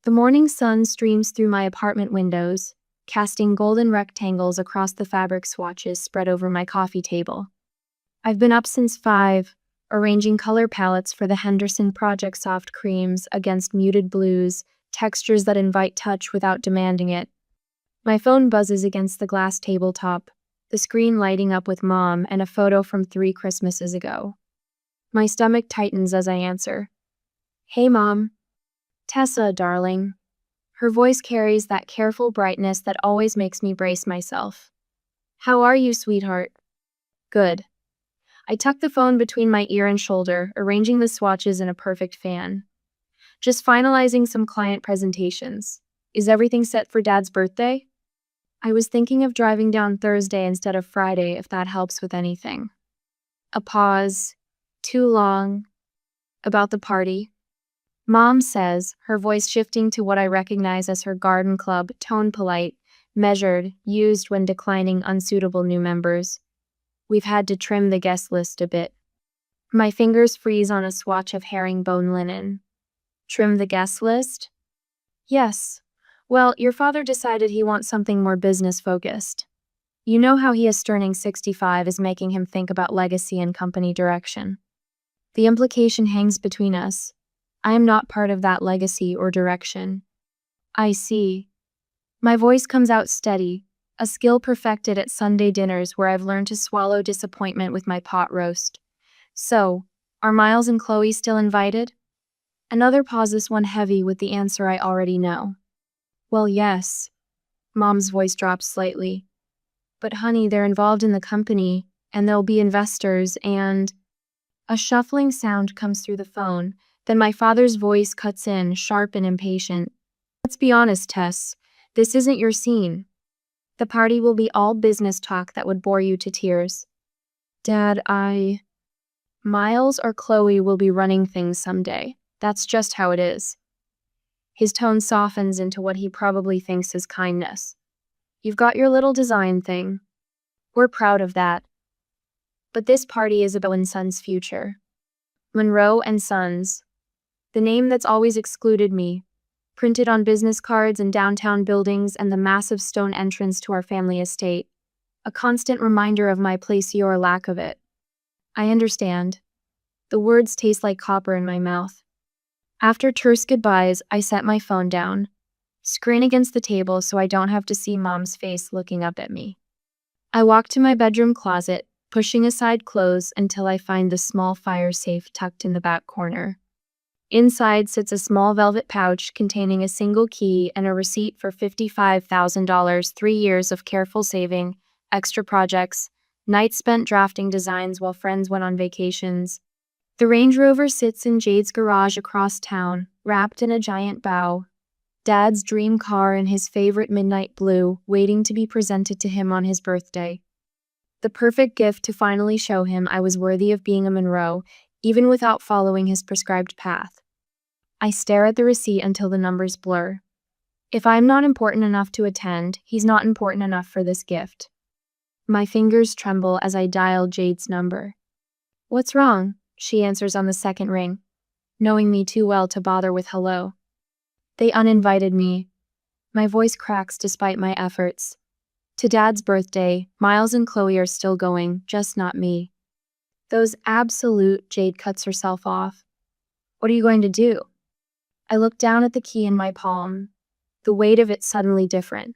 The morning sun streams through my apartment windows, casting golden rectangles across the fabric swatches spread over my coffee table. I've been up since 5, arranging color palettes for the Henderson Project soft creams against muted blues, textures that invite touch without demanding it. My phone buzzes against the glass tabletop, the screen lighting up with Mom and a photo from 3 Christmases ago. My stomach tightens as I answer. "Hey, Mom." "Tessa, darling." Her voice carries that careful brightness that always makes me brace myself. "How are you, sweetheart?" "Good." I tuck the phone between my ear and shoulder, arranging the swatches in a perfect fan. "Just finalizing some client presentations. Is everything set for Dad's birthday?" "I was thinking of driving down Thursday instead of Friday, if that helps with anything." A pause. Too long. "About the party?" Mom says, her voice shifting to what I recognize as her garden club tone, polite, measured, used when declining unsuitable new members. "We've had to trim the guest list a bit." My fingers freeze on a swatch of herringbone linen. "Trim the guest list?" "Yes. Well, your father decided he wants something more business-focused. You know how he is turning 65 is making him think about legacy and company direction. The implication hangs between us. I am not part of that legacy or direction." "I see." My voice comes out steady, a skill perfected at Sunday dinners where I've learned to swallow disappointment with my pot roast. "So, are Miles and Chloe still invited?" Another pause, this one heavy with the answer I already know. "Well, yes." Mom's voice drops slightly. "But honey, they're involved in the company, and there'll be investors, and—" A shuffling sound comes through the phone, then my father's voice cuts in, sharp and impatient. "Let's be honest, Tess. This isn't your scene. The party will be all business talk that would bore you to tears." "Dad, Miles or Chloe will be running things someday. That's just how it is." His tone softens into what he probably thinks is kindness. "You've got your little design thing. We're proud of that. But this party is about and Sons' future. Monroe and Sons. The name that's always excluded me, printed on business cards and downtown buildings and the massive stone entrance to our family estate. A constant reminder of my place or lack of it." "I understand." The words taste like copper in my mouth. After terse goodbyes, I set my phone down, screen against the table so I don't have to see Mom's face looking up at me. I walk to my bedroom closet, pushing aside clothes until I find the small fire safe tucked in the back corner. Inside sits a small velvet pouch containing a single key and a receipt for $55,000, 3 years of careful saving, extra projects, nights spent drafting designs while friends went on vacations. The Range Rover sits in Jade's garage across town, wrapped in a giant bow. Dad's dream car in his favorite midnight blue, waiting to be presented to him on his birthday. The perfect gift to finally show him I was worthy of being a Monroe, even without following his prescribed path. I stare at the receipt until the numbers blur. If I'm not important enough to attend, he's not important enough for this gift. My fingers tremble as I dial Jade's number. "What's wrong?" she answers on the second ring, knowing me too well to bother with hello. "They uninvited me." My voice cracks despite my efforts. "To Dad's birthday, Miles and Chloe are still going, just not me." "Those absolute—" Jade cuts herself off. "What are you going to do?" I look down at the key in my palm, the weight of it suddenly different.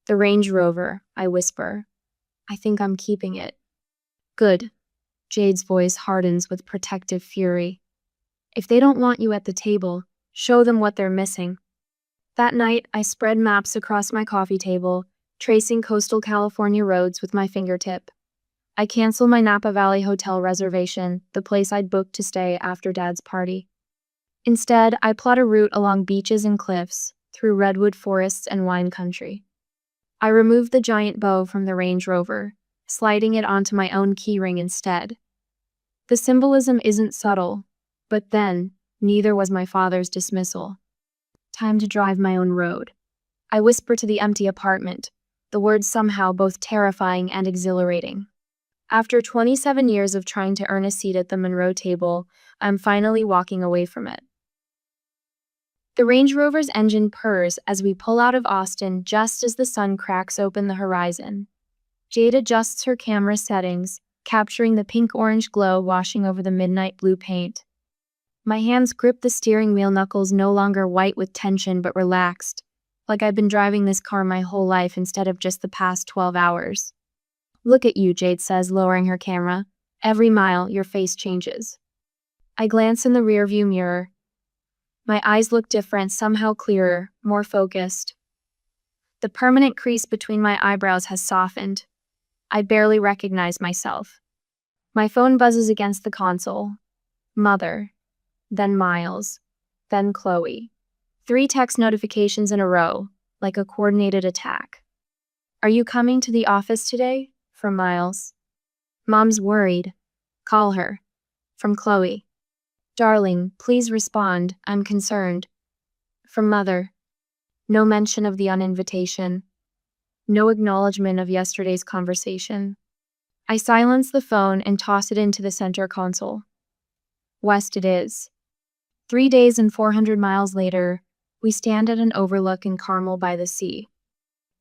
"The Range Rover," I whisper. "I think I'm keeping it." "Good." Jade's voice hardens with protective fury. "If they don't want you at the table, show them what they're missing." That night, I spread maps across my coffee table, tracing coastal California roads with my fingertip. I cancel my Napa Valley hotel reservation, the place I'd booked to stay after Dad's party. Instead, I plot a route along beaches and cliffs, through redwood forests and wine country. I removed the giant bow from the Range Rover, sliding it onto my own keyring instead. The symbolism isn't subtle, but then, neither was my father's dismissal. Time to drive my own road. I whisper to the empty apartment, the words somehow both terrifying and exhilarating. After 27 years of trying to earn a seat at the Monroe table, I'm finally walking away from it. The Range Rover's engine purrs as we pull out of Austin just as the sun cracks open the horizon. Jade adjusts her camera settings, capturing the pink-orange glow washing over the midnight blue paint. My hands grip the steering wheel, knuckles no longer white with tension but relaxed, like I've been driving this car my whole life instead of just the past 12 hours. Look at you, Jade says, lowering her camera. Every mile, your face changes. I glance in the rearview mirror. My eyes look different, somehow clearer, more focused. The permanent crease between my eyebrows has softened. I barely recognize myself. My phone buzzes against the console. Mother. Then Miles. Then Chloe. 3 text notifications in a row, like a coordinated attack. Are you coming to the office today? From Miles. Mom's worried. Call her. From Chloe. Darling, please respond. I'm concerned. From Mother. No mention of the uninvitation. No acknowledgement of yesterday's conversation. I silence the phone and toss it into the center console. West it is. 3 days and 400 miles later, we stand at an overlook in Carmel by the sea.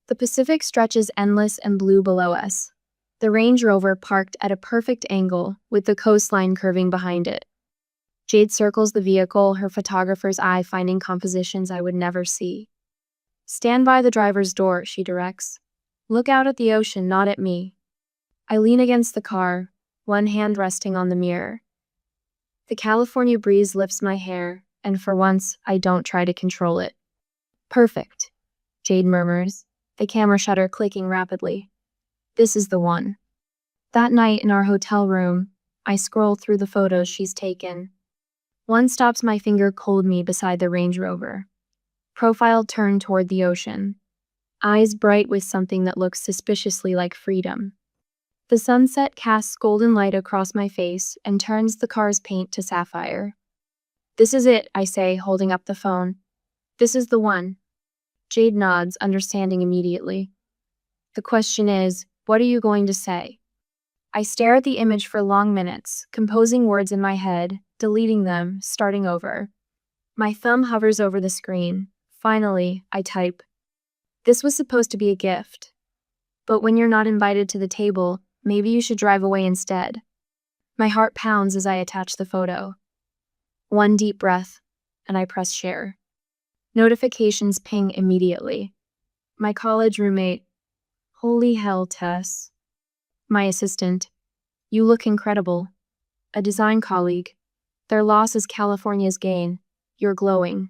The Pacific stretches endless and blue below us. The Range Rover parked at a perfect angle, with the coastline curving behind it. Jade circles the vehicle, her photographer's eye finding compositions I would never see. Stand by the driver's door, she directs. Look out at the ocean, not at me. I lean against the car, one hand resting on the mirror. The California breeze lifts my hair, and for once, I don't try to control it. Perfect, Jade murmurs, the camera shutter clicking rapidly. This is the one. That night in our hotel room, I scroll through the photos she's taken. One stops my finger cold me beside the Range Rover. Profile turned toward the ocean. Eyes bright with something that looks suspiciously like freedom. The sunset casts golden light across my face and turns the car's paint to sapphire. This is it, I say, holding up the phone. This is the one. Jade nods, understanding immediately. The question is, what are you going to say? I stare at the image for long minutes, composing words in my head, deleting them, starting over. My thumb hovers over the screen. Finally, I type. This was supposed to be a gift. But when you're not invited to the table, maybe you should drive away instead. My heart pounds as I attach the photo. One deep breath, and I press share. Notifications ping immediately. My college roommate. Holy hell, Tess. My assistant. You look incredible. A design colleague. Their loss is California's gain. You're glowing.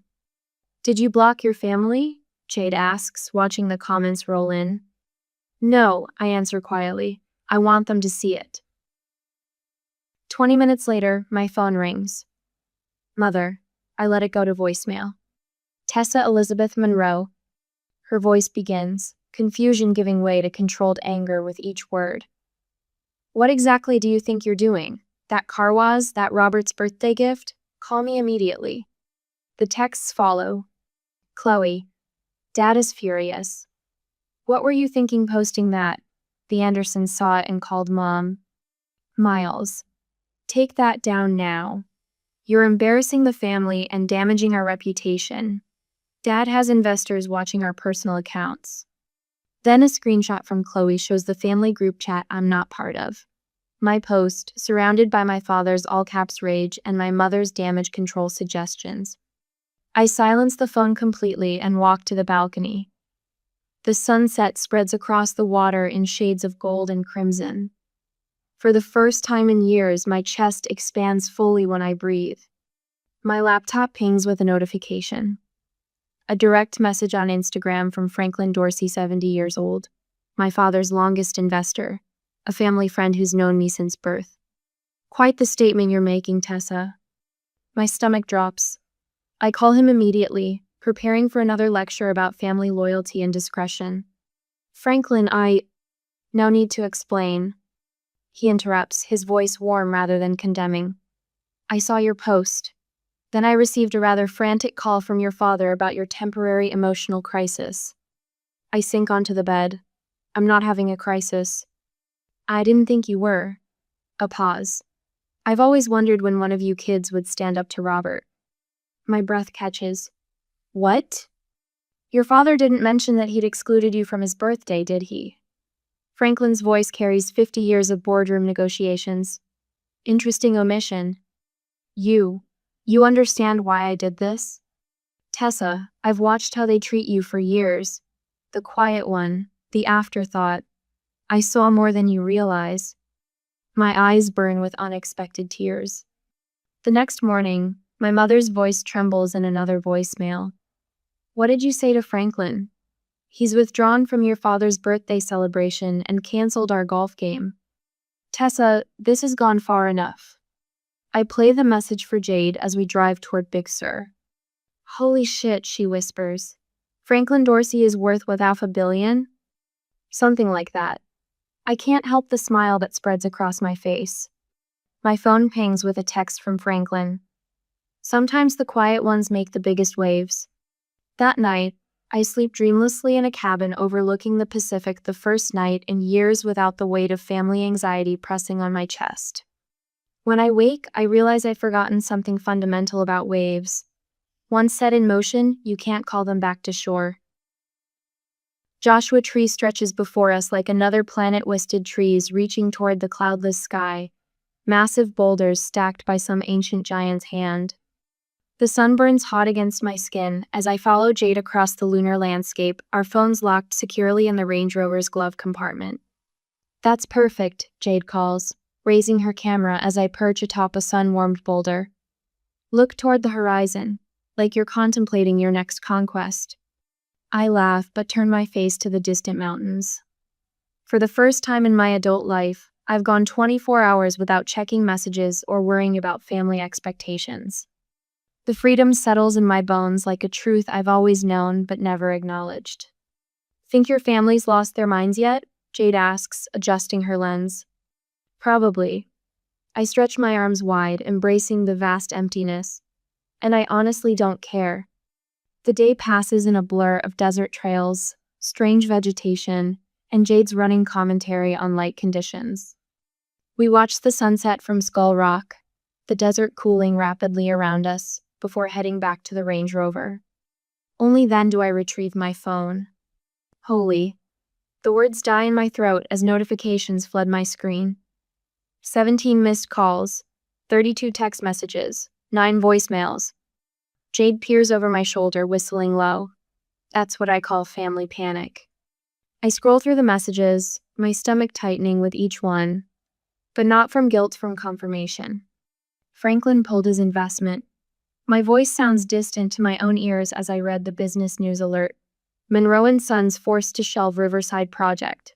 Did you block your family? Jade asks, watching the comments roll in. No, I answer quietly. I want them to see it. 20 minutes later, my phone rings. Mother. I let it go to voicemail. Tessa Elizabeth Monroe. Her voice begins, confusion giving way to controlled anger with each word. What exactly do you think you're doing? That car was? That Robert's birthday gift? Call me immediately. The texts follow. Chloe. Dad is furious. What were you thinking posting that? The Andersons saw it and called Mom. Miles. Take that down now. You're embarrassing the family and damaging our reputation. Dad has investors watching our personal accounts. Then a screenshot from Chloe shows the family group chat I'm not part of. My post, surrounded by my father's all-caps rage and my mother's damage control suggestions. I silence the phone completely and walk to the balcony. The sunset spreads across the water in shades of gold and crimson. For the first time in years, my chest expands fully when I breathe. My laptop pings with a notification. A direct message on Instagram from Franklin Dorsey, 70 years old, my father's longest investor, a family friend who's known me since birth. Quite the statement you're making, Tessa. My stomach drops. I call him immediately, preparing for another lecture about family loyalty and discretion. Franklin, I now need to explain. He interrupts, his voice warm rather than condemning. I saw your post. Then I received a rather frantic call from your father about your temporary emotional crisis. I sink onto the bed. I'm not having a crisis. I didn't think you were. A pause. I've always wondered when one of you kids would stand up to Robert. My breath catches. What? Your father didn't mention that he'd excluded you from his birthday, did he? Franklin's voice carries 50 years of boardroom negotiations. Interesting omission. You understand why I did this? Tessa, I've watched how they treat you for years. The quiet one, the afterthought. I saw more than you realize. My eyes burn with unexpected tears. The next morning, my mother's voice trembles in another voicemail. What did you say to Franklin? He's withdrawn from your father's birthday celebration and canceled our golf game. Tessa, this has gone far enough. I play the message for Jade as we drive toward Big Sur. Holy shit, she whispers. Franklin Dorsey is worth what, $500 million? Something like that. I can't help the smile that spreads across my face. My phone pings with a text from Franklin. Sometimes the quiet ones make the biggest waves. That night, I sleep dreamlessly in a cabin overlooking the Pacific, the first night in years without the weight of family anxiety pressing on my chest. When I wake, I realize I've forgotten something fundamental about waves. Once set in motion, you can't call them back to shore. Joshua Tree stretches before us like another planet-twisted trees reaching toward the cloudless sky, massive boulders stacked by some ancient giant's hand. The sun burns hot against my skin as I follow Jade across the lunar landscape, our phones locked securely in the Range Rover's glove compartment. That's perfect, Jade calls, raising her camera as I perch atop a sun-warmed boulder. Look toward the horizon, like you're contemplating your next conquest. I laugh but turn my face to the distant mountains. For the first time in my adult life, I've gone 24 hours without checking messages or worrying about family expectations. The freedom settles in my bones like a truth I've always known but never acknowledged. Think your family's lost their minds yet? Jade asks, adjusting her lens. Probably. I stretch my arms wide, embracing the vast emptiness. And I honestly don't care. The day passes in a blur of desert trails, strange vegetation, and Jade's running commentary on light conditions. We watch the sunset from Skull Rock, the desert cooling rapidly around us, before heading back to the Range Rover. Only then do I retrieve my phone. Holy. The words die in my throat as notifications flood my screen. 17 missed calls, 32 text messages, 9 voicemails. Jade peers over my shoulder, whistling low. That's what I call family panic. I scroll through the messages, my stomach tightening with each one, but not from guilt, from confirmation. Franklin pulled his investment. My voice sounds distant to my own ears as I read the business news alert. Monroe and Sons forced to shelve Riverside project.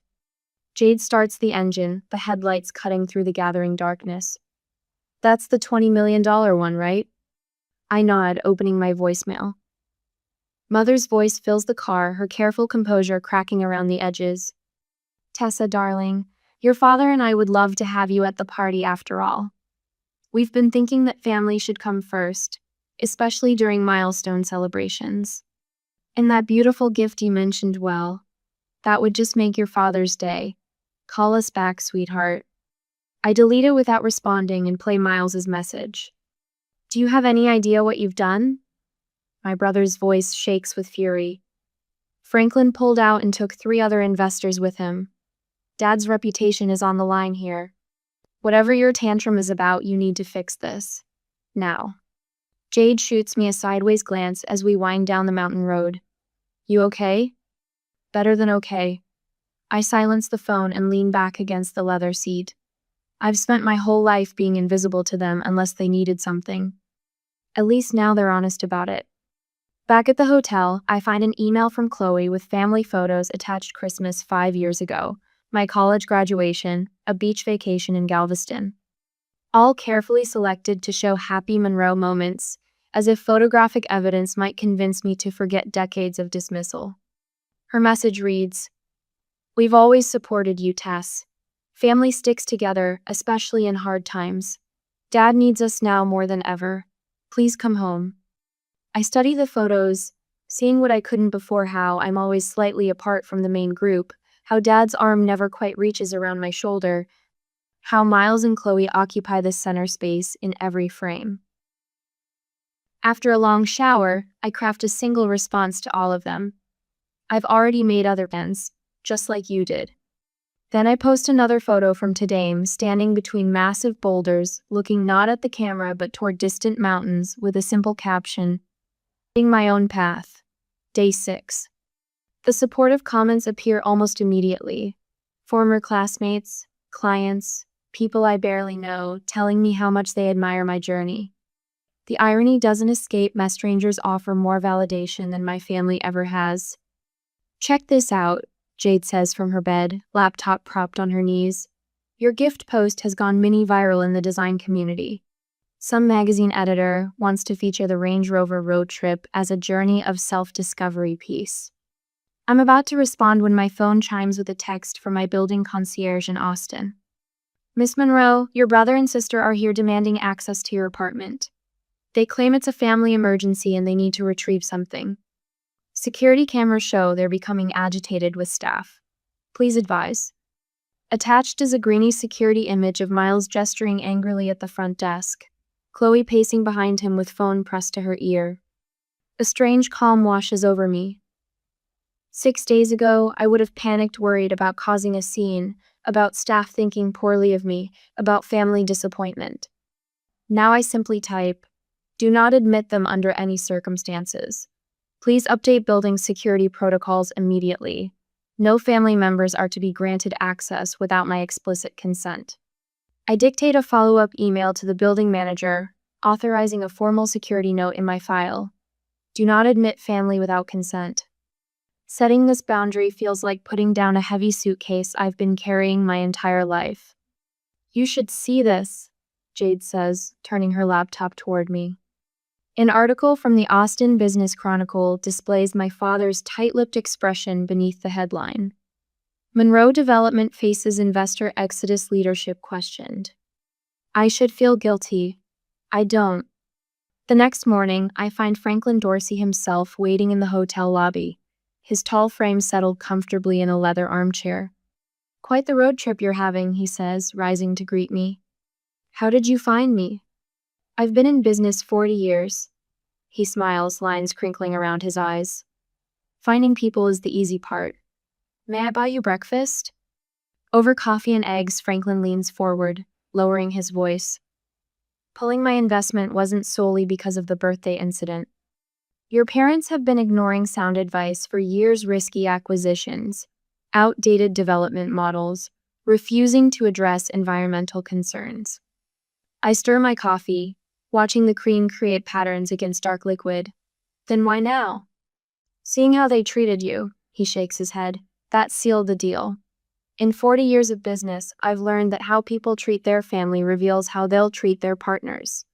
Jade starts the engine, the headlights cutting through the gathering darkness. That's the $20 million one, right? I nod, opening my voicemail. Mother's voice fills the car, her careful composure cracking around the edges. Tessa, darling, your father and I would love to have you at the party after all. We've been thinking that family should come first, especially during milestone celebrations. And that beautiful gift you mentioned, well, that would just make your father's day. Call us back, sweetheart. I delete it without responding and play Miles's message. Do you have any idea what you've done? My brother's voice shakes with fury. Franklin pulled out and took 3 other investors with him. Dad's reputation is on the line here. Whatever your tantrum is about, you need to fix this. Now. Jade shoots me a sideways glance as we wind down the mountain road. You okay? Better than okay. I silence the phone and lean back against the leather seat. I've spent my whole life being invisible to them unless they needed something. At least now they're honest about it. Back at the hotel, I find an email from Chloe with family photos attached. Christmas 5 years ago, my college graduation, a beach vacation in Galveston. All carefully selected to show happy Monroe moments, as if photographic evidence might convince me to forget decades of dismissal. Her message reads, "We've always supported you, Tess. Family sticks together, especially in hard times. Dad needs us now more than ever. Please come home." I study the photos, seeing what I couldn't before: how I'm always slightly apart from the main group, how Dad's arm never quite reaches around my shoulder, how Miles and Chloe occupy the center space in every frame. After a long shower, I craft a single response to all of them. I've already made other plans, just like you did. Then I post another photo from today, standing between massive boulders, looking not at the camera but toward distant mountains, with a simple caption, "Finding my own path. Day 6. The supportive comments appear almost immediately. Former classmates, clients, people I barely know, telling me how much they admire my journey. The irony doesn't escape me. Strangers offer more validation than my family ever has. Check this out, Jade says from her bed, laptop propped on her knees. Your gift post has gone mini viral in the design community. Some magazine editor wants to feature the Range Rover road trip as a journey of self-discovery piece. I'm about to respond when my phone chimes with a text from my building concierge in Austin. Miss Monroe, your brother and sister are here demanding access to your apartment. They claim it's a family emergency and they need to retrieve something. Security cameras show they're becoming agitated with staff. Please advise. Attached is a grainy security image of Miles gesturing angrily at the front desk, Chloe pacing behind him with phone pressed to her ear. A strange calm washes over me. 6 days ago, I would have panicked, worried about causing a scene, about staff thinking poorly of me, about family disappointment. Now I simply type, "Do not admit them under any circumstances. Please update building security protocols immediately. No family members are to be granted access without my explicit consent." I dictate a follow-up email to the building manager, authorizing a formal security note in my file. Do not admit family without consent. Setting this boundary feels like putting down a heavy suitcase I've been carrying my entire life. You should see this, Jade says, turning her laptop toward me. An article from the Austin Business Chronicle displays my father's tight-lipped expression beneath the headline. Monroe Development faces investor exodus, leadership questioned. I should feel guilty. I don't. The next morning, I find Franklin Dorsey himself waiting in the hotel lobby, his tall frame settled comfortably in a leather armchair. Quite the road trip you're having, he says, rising to greet me. How did you find me? I've been in business 40 years. He smiles, lines crinkling around his eyes. Finding people is the easy part. May I buy you breakfast? Over coffee and eggs, Franklin leans forward, lowering his voice. Pulling my investment wasn't solely because of the birthday incident. Your parents have been ignoring sound advice for years, risky acquisitions, outdated development models, refusing to address environmental concerns. I stir my coffee, watching the cream create patterns against dark liquid. Then why now? Seeing how they treated you, he shakes his head, that sealed the deal. In 40 years of business, I've learned that how people treat their family reveals how they'll treat their partners.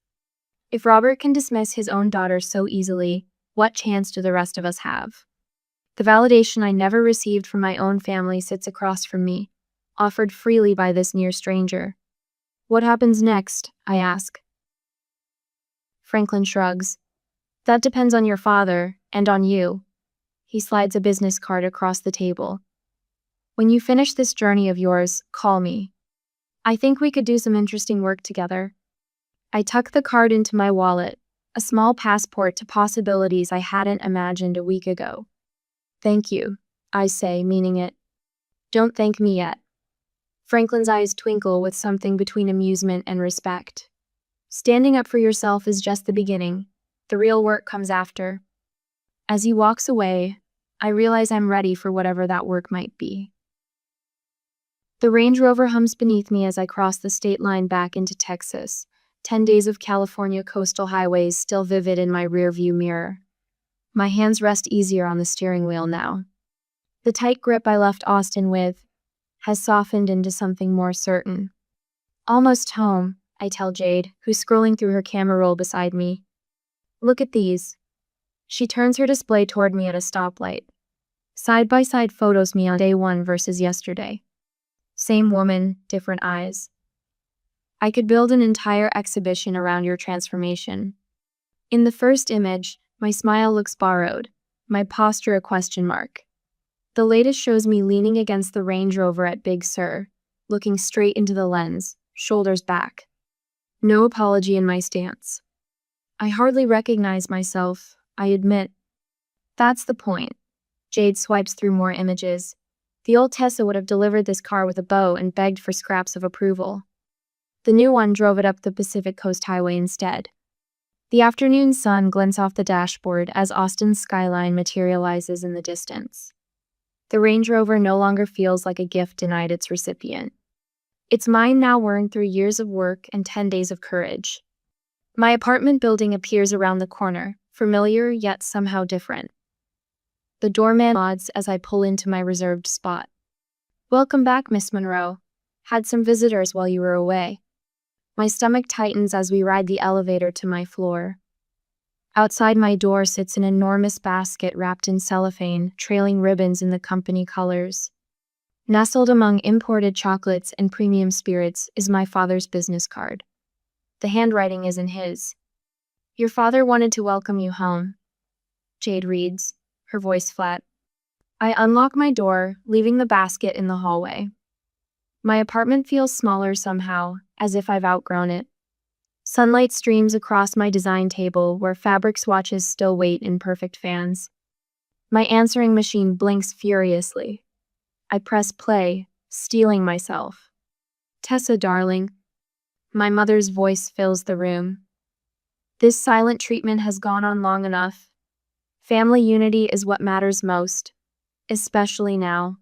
If Robert can dismiss his own daughter so easily, what chance do the rest of us have? The validation I never received from my own family sits across from me, offered freely by this near stranger. What happens next? I ask. Franklin shrugs. That depends on your father, and on you. He slides a business card across the table. When you finish this journey of yours, call me. I think we could do some interesting work together. I tuck the card into my wallet, a small passport to possibilities I hadn't imagined a week ago. Thank you, I say, meaning it. Don't thank me yet. Franklin's eyes twinkle with something between amusement and respect. Standing up for yourself is just the beginning. The real work comes after. As he walks away, I realize I'm ready for whatever that work might be. The Range Rover hums beneath me as I cross the state line back into Texas, 10 days of California coastal highways still vivid in my rearview mirror. My hands rest easier on the steering wheel now. The tight grip I left Austin with has softened into something more certain. Almost home, I tell Jade, who's scrolling through her camera roll beside me. Look at these. She turns her display toward me at a stoplight. Side-by-side photos me on day 1 versus yesterday. Same woman, different eyes. I could build an entire exhibition around your transformation. In the first image, my smile looks borrowed, my posture a question mark. The latest shows me leaning against the Range Rover at Big Sur, looking straight into the lens, shoulders back. No apology in my stance. I hardly recognize myself, I admit. That's the point. Jade swipes through more images. The old Tessa would have delivered this car with a bow and begged for scraps of approval. The new one drove it up the Pacific Coast Highway instead. The afternoon sun glints off the dashboard as Austin's skyline materializes in the distance. The Range Rover no longer feels like a gift denied its recipient. It's mine now, earned through years of work and 10 days of courage. My apartment building appears around the corner, familiar yet somehow different. The doorman nods as I pull into my reserved spot. "Welcome back, Miss Monroe. Had some visitors while you were away." My stomach tightens as we ride the elevator to my floor. Outside my door sits an enormous basket wrapped in cellophane, trailing ribbons in the company colors. Nestled among imported chocolates and premium spirits is my father's business card. The handwriting isn't his. "Your father wanted to welcome you home," Jade reads, her voice flat. I unlock my door, leaving the basket in the hallway. My apartment feels smaller somehow, as if I've outgrown it. Sunlight streams across my design table where fabric swatches still wait in perfect fans. My answering machine blinks furiously. I press play, steeling myself. "Tessa, darling." My mother's voice fills the room. "This silent treatment has gone on long enough. Family unity is what matters most, especially now.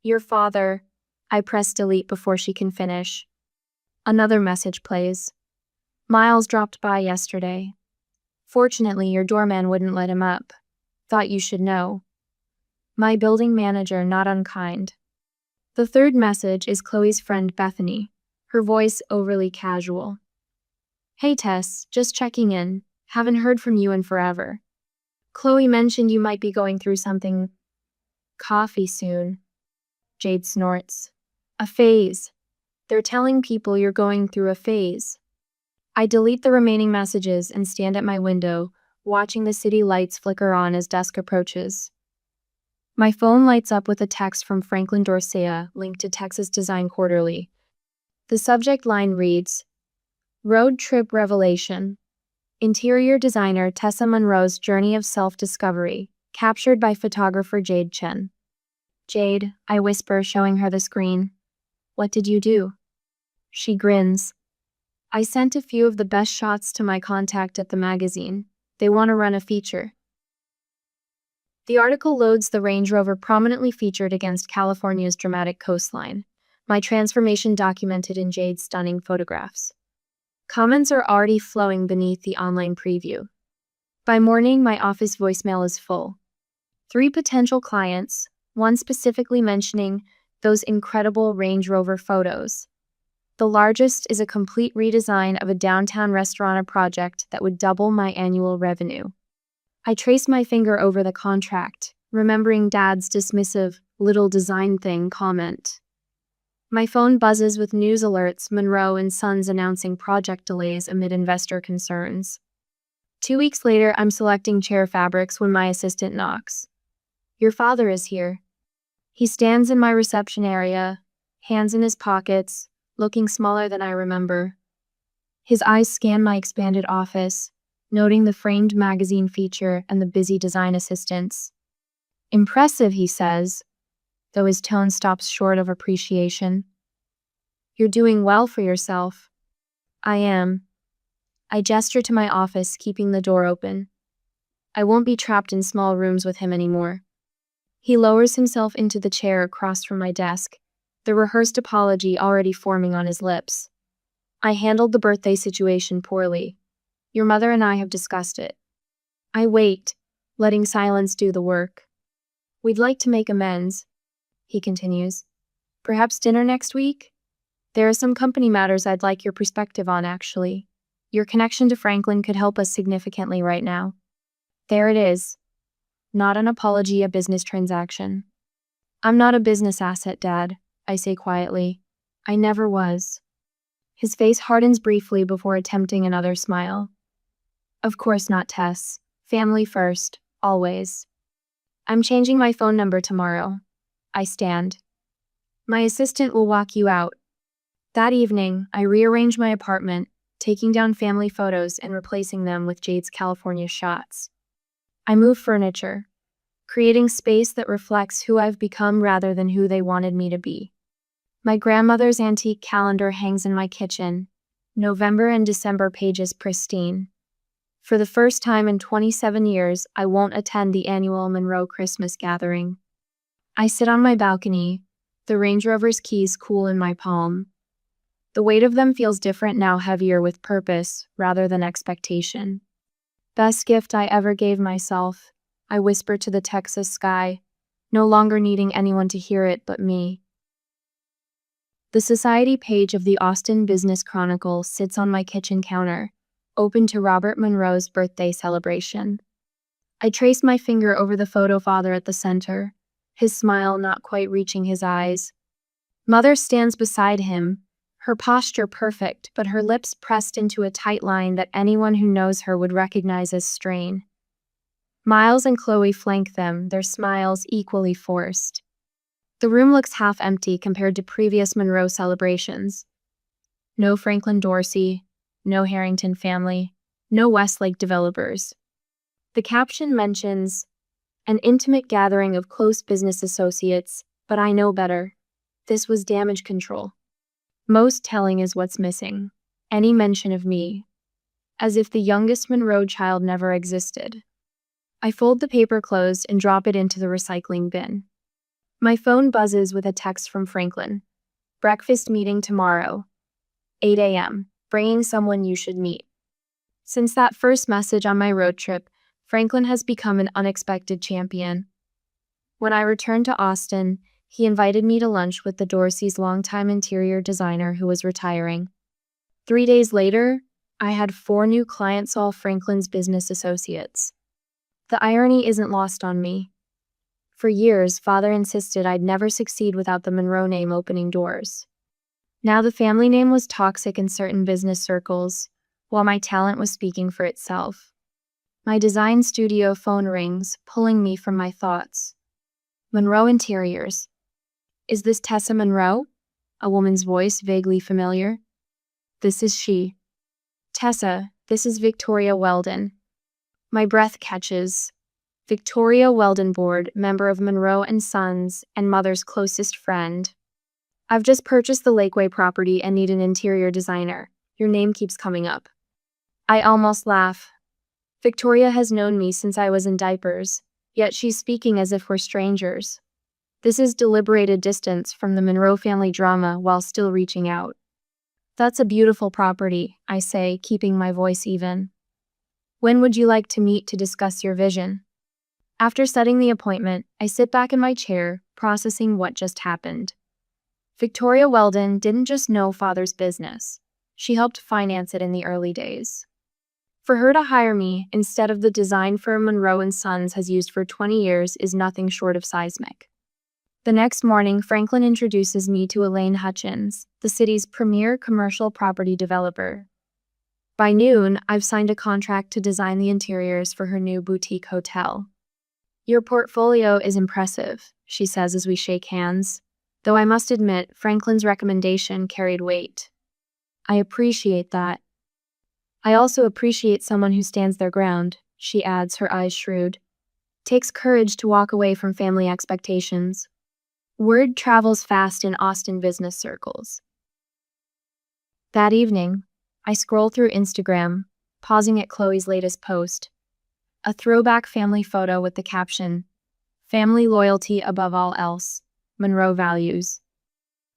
Your father." I press delete before she can finish. Another message plays. "Miles dropped by yesterday. Fortunately, your doorman wouldn't let him up. Thought you should know. My building manager, not unkind." The third message is Chloe's friend Bethany, her voice overly casual. "Hey Tess, just checking in. Haven't heard from you in forever. Chloe mentioned you might be going through something. Coffee soon." Jade snorts. "A phase. They're telling people you're going through a phase." I delete the remaining messages and stand at my window, watching the city lights flicker on as dusk approaches. My phone lights up with a text from Franklin Dorsea linked to Texas Design Quarterly. The subject line reads, "Road Trip Revelation. Interior designer Tessa Monroe's journey of self-discovery, captured by photographer Jade Chen." "Jade," I whisper, showing her the screen. "What did you do?" She grins. "I sent a few of the best shots to my contact at the magazine. They want to run a feature." The article loads the Range Rover prominently featured against California's dramatic coastline, my transformation documented in Jade's stunning photographs. Comments are already flowing beneath the online preview. By morning, my office voicemail is full. 3 potential clients, one specifically mentioning those incredible Range Rover photos. The largest is a complete redesign of a downtown restaurant project that would double my annual revenue. I trace my finger over the contract, remembering Dad's dismissive, "little design thing" comment. My phone buzzes with news alerts, Monroe and Sons announcing project delays amid investor concerns. 2 weeks later, I'm selecting chair fabrics when my assistant knocks. "Your father is here." He stands in my reception area, hands in his pockets, looking smaller than I remember. His eyes scan my expanded office, noting the framed magazine feature and the busy design assistants. "Impressive," he says, though his tone stops short of appreciation. "You're doing well for yourself." "I am." I gesture to my office, keeping the door open. I won't be trapped in small rooms with him anymore. He lowers himself into the chair across from my desk, the rehearsed apology already forming on his lips. "I handled the birthday situation poorly. Your mother and I have discussed it." I wait, letting silence do the work. "We'd like to make amends," he continues. "Perhaps dinner next week? There are some company matters I'd like your perspective on, actually. Your connection to Franklin could help us significantly right now." There it is. Not an apology, a business transaction. "I'm not a business asset, Dad," I say quietly. "I never was." His face hardens briefly before attempting another smile. "Of course not, Tess. Family first, always." "I'm changing my phone number tomorrow." I stand. "My assistant will walk you out." That evening, I rearrange my apartment, taking down family photos and replacing them with Jade's California shots. I move furniture, creating space that reflects who I've become rather than who they wanted me to be. My grandmother's antique calendar hangs in my kitchen, November and December pages pristine. For the first time in 27 years, I won't attend the annual Monroe Christmas gathering. I sit on my balcony, the Range Rover's keys cool in my palm. The weight of them feels different now, heavier with purpose rather than expectation. Best gift I ever gave myself, I whisper to the Texas sky, no longer needing anyone to hear it but me. The society page of the Austin Business Chronicle sits on my kitchen counter, open to Robert Monroe's birthday celebration. I trace my finger over the photo father at the center, his smile not quite reaching his eyes. Mother stands beside him, her posture perfect, but her lips pressed into a tight line that anyone who knows her would recognize as strain. Miles and Chloe flank them, their smiles equally forced. The room looks half empty compared to previous Monroe celebrations. No Franklin Dorsey, no Harrington family, no Westlake developers. The caption mentions an intimate gathering of close business associates, but I know better. This was damage control. Most telling is what's missing. Any mention of me. As if the youngest Monroe child never existed. I fold the paper closed and drop it into the recycling bin. My phone buzzes with a text from Franklin. Breakfast meeting tomorrow. 8 a.m. Bringing someone you should meet. Since that first message on my road trip, Franklin has become an unexpected champion. When I returned to Austin, he invited me to lunch with the Dorseys' longtime interior designer who was retiring. 3 days later, I had 4 new clients, all Franklin's business associates. The irony isn't lost on me. For years, Father insisted I'd never succeed without the Monroe name opening doors. Now the family name was toxic in certain business circles, while my talent was speaking for itself. My design studio phone rings, pulling me from my thoughts. Monroe Interiors. Is this Tessa Monroe? A woman's voice, vaguely familiar. This is she. Tessa, this is Victoria Weldon. My breath catches. Victoria Weldon, board member of Monroe & Sons and mother's closest friend. I've just purchased the Lakeway property and need an interior designer. Your name keeps coming up. I almost laugh. Victoria has known me since I was in diapers, yet she's speaking as if we're strangers. This is deliberated distance from the Monroe family drama while still reaching out. That's a beautiful property, I say, keeping my voice even. When would you like to meet to discuss your vision? After setting the appointment, I sit back in my chair, processing what just happened. Victoria Weldon didn't just know Father's business. She helped finance it in the early days. For her to hire me instead of the design firm Monroe & Sons has used for 20 years is nothing short of seismic. The next morning, Franklin introduces me to Elaine Hutchins, the city's premier commercial property developer. By noon, I've signed a contract to design the interiors for her new boutique hotel. Your portfolio is impressive, she says as we shake hands, though I must admit Franklin's recommendation carried weight. I appreciate that. I also appreciate someone who stands their ground, she adds, her eyes shrewd. Takes courage to walk away from family expectations. Word travels fast in Austin business circles. That evening, I scroll through Instagram, pausing at Chloe's latest post. A throwback family photo with the caption, "Family loyalty above all else, Monroe values."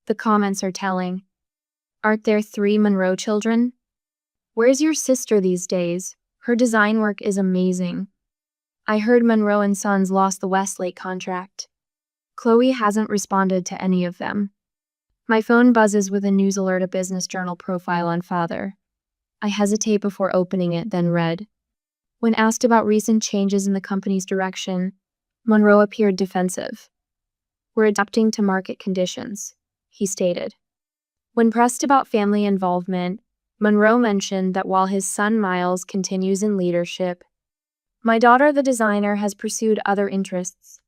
The comments are telling. Aren't there 3 Monroe children? Where's your sister these days? Her design work is amazing. I heard Monroe & Sons lost the Westlake contract. Chloe hasn't responded to any of them. My phone buzzes with a news alert, a business journal profile on Father. I hesitate before opening it, then read. When asked about recent changes in the company's direction, Monroe appeared defensive. We're adapting to market conditions, he stated. When pressed about family involvement, Monroe mentioned that while his son Miles continues in leadership, my daughter, the designer, has pursued other interests.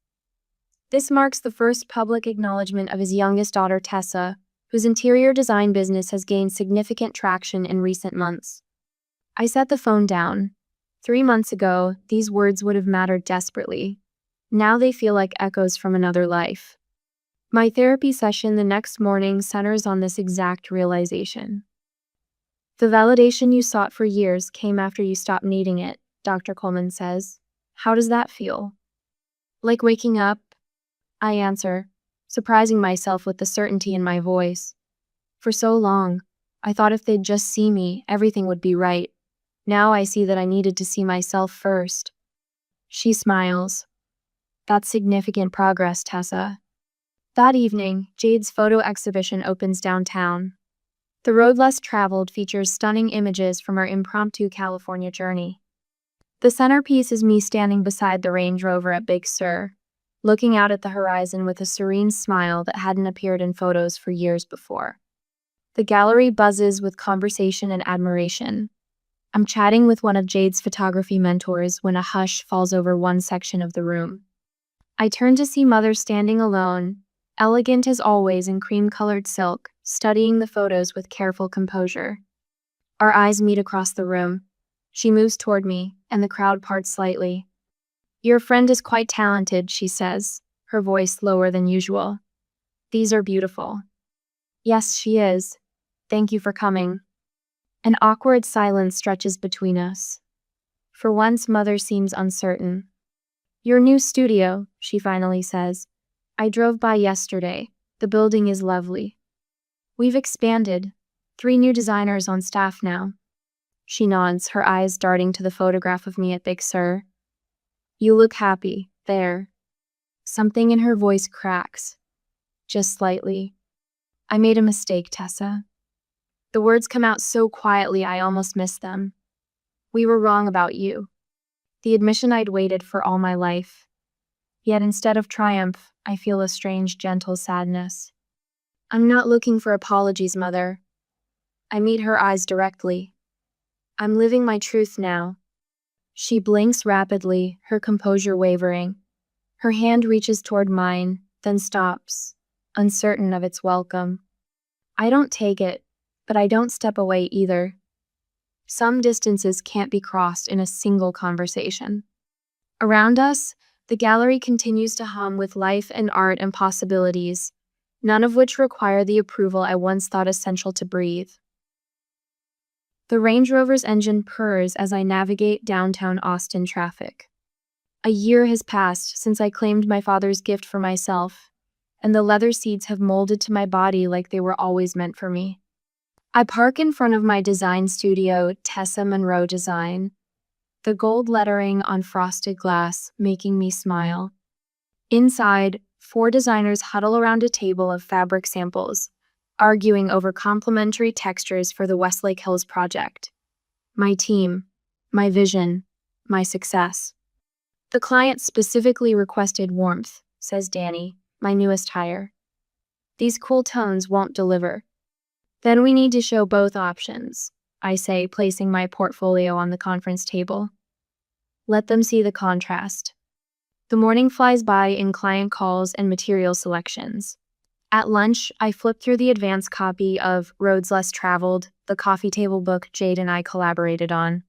This marks the first public acknowledgement of his youngest daughter, Tessa, whose interior design business has gained significant traction in recent months. I set the phone down. 3 months ago, these words would have mattered desperately. Now they feel like echoes from another life. My therapy session the next morning centers on this exact realization. The validation you sought for years came after you stopped needing it, Dr. Coleman says. How does that feel? Like waking up? I answer, surprising myself with the certainty in my voice. For so long, I thought if they'd just see me, everything would be right. Now I see that I needed to see myself first. She smiles. That's significant progress, Tessa. That evening, Jade's photo exhibition opens downtown. The road less traveled features stunning images from our impromptu California journey. The centerpiece is me standing beside the Range Rover at Big Sur, looking out at the horizon with a serene smile that hadn't appeared in photos for years before. The gallery buzzes with conversation and admiration. I'm chatting with one of Jade's photography mentors when a hush falls over one section of the room. I turn to see Mother standing alone, elegant as always in cream-colored silk, studying the photos with careful composure. Our eyes meet across the room. She moves toward me, and the crowd parts slightly. Your friend is quite talented, she says, her voice lower than usual. These are beautiful. Yes, she is. Thank you for coming. An awkward silence stretches between us. For once, Mother seems uncertain. Your new studio, she finally says. I drove by yesterday. The building is lovely. We've expanded. 3 new designers on staff now. She nods, her eyes darting to the photograph of me at Big Sur. You look happy, there. Something in her voice cracks. Just slightly. I made a mistake, Tessa. The words come out so quietly I almost miss them. We were wrong about you. The admission I'd waited for all my life. Yet instead of triumph, I feel a strange, gentle sadness. I'm not looking for apologies, Mother. I meet her eyes directly. I'm living my truth now. She blinks rapidly, her composure wavering. Her hand reaches toward mine, then stops, uncertain of its welcome. I don't take it, but I don't step away either. Some distances can't be crossed in a single conversation. Around us, the gallery continues to hum with life and art and possibilities, none of which require the approval I once thought essential to breathe. The Range Rover's engine purrs as I navigate downtown Austin traffic. A year has passed since I claimed my father's gift for myself, and the leather seats have molded to my body like they were always meant for me. I park in front of my design studio, Tessa Monroe Design, the gold lettering on frosted glass making me smile. Inside, 4 designers huddle around a table of fabric samples, arguing over complementary textures for the Westlake Hills project. My team, my vision, my success. The client specifically requested warmth, says Danny, my newest hire. These cool tones won't deliver. Then we need to show both options, I say, placing my portfolio on the conference table. Let them see the contrast. The morning flies by in client calls and material selections. At lunch, I flip through the advance copy of Roads Less Traveled, the coffee table book Jade and I collaborated on.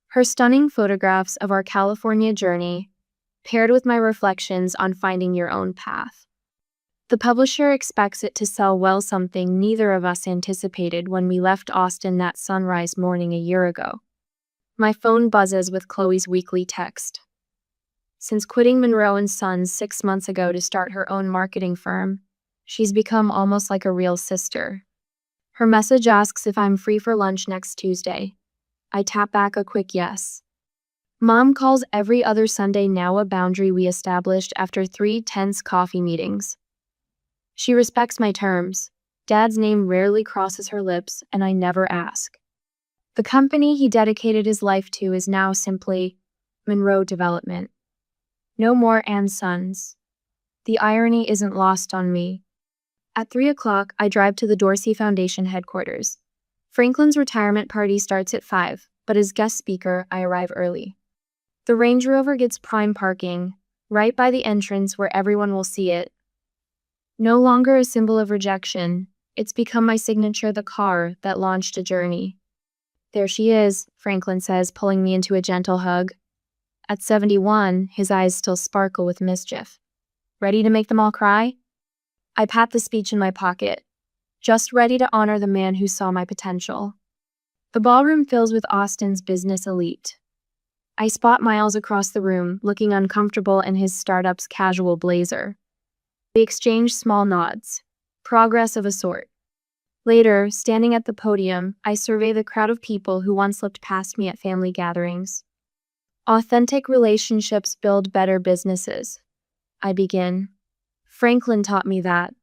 Her stunning photographs of our California journey, paired with my reflections on finding your own path. The publisher expects it to sell well, something neither of us anticipated when we left Austin that sunrise morning a year ago. My phone buzzes with Chloe's weekly text. Since quitting Monroe & Sons 6 months ago to start her own marketing firm, she's become almost like a real sister. Her message asks if I'm free for lunch next Tuesday. I tap back a quick yes. Mom calls every other Sunday now, a boundary we established after 3 tense coffee meetings. She respects my terms. Dad's name rarely crosses her lips, and I never ask. The company he dedicated his life to is now simply Monroe Development. No more and Sons. The irony isn't lost on me. At 3 o'clock, I drive to the Dorsey Foundation headquarters. Franklin's retirement party starts at 5, but as guest speaker, I arrive early. The Range Rover gets prime parking, right by the entrance where everyone will see it. No longer a symbol of rejection, It's become my signature, the car that launched a journey. There she is, Franklin says, pulling me into a gentle hug. At 71, his eyes still sparkle with mischief. Ready to make them all cry? I pat the speech in my pocket, just ready to honor the man who saw my potential. The ballroom fills with Austin's business elite. I spot Miles across the room, looking uncomfortable in his startup's casual blazer. We exchange small nods. Progress of a sort. Later, standing at the podium, I survey the crowd of people who once slipped past me at family gatherings. Authentic relationships build better businesses. I begin. Franklin taught me that.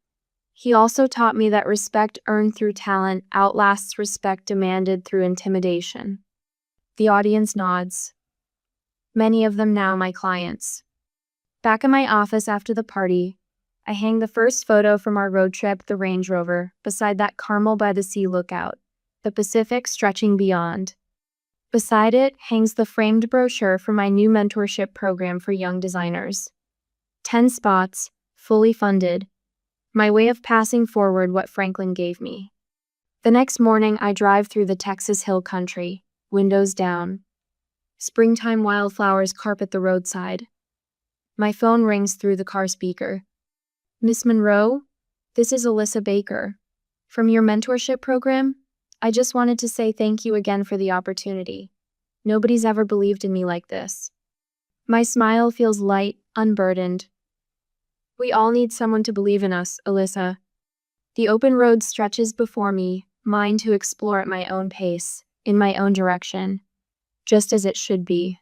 He also taught me that respect earned through talent outlasts respect demanded through intimidation. The audience nods. Many of them now my clients. Back in my office after the party, I hang the first photo from our road trip, the Range Rover, beside that Carmel by the Sea lookout, the Pacific stretching beyond. Beside it hangs the framed brochure for my new mentorship program for young designers. 10 spots, fully funded. My way of passing forward what Franklin gave me. The next morning, I drive through the Texas Hill Country, windows down. Springtime wildflowers carpet the roadside. My phone rings through the car speaker. Miss Monroe, this is Alyssa Baker. From your mentorship program, I just wanted to say thank you again for the opportunity. Nobody's ever believed in me like this. My smile feels light, unburdened. We all need someone to believe in us, Alyssa. The open road stretches before me, mine to explore at my own pace, in my own direction, just as it should be.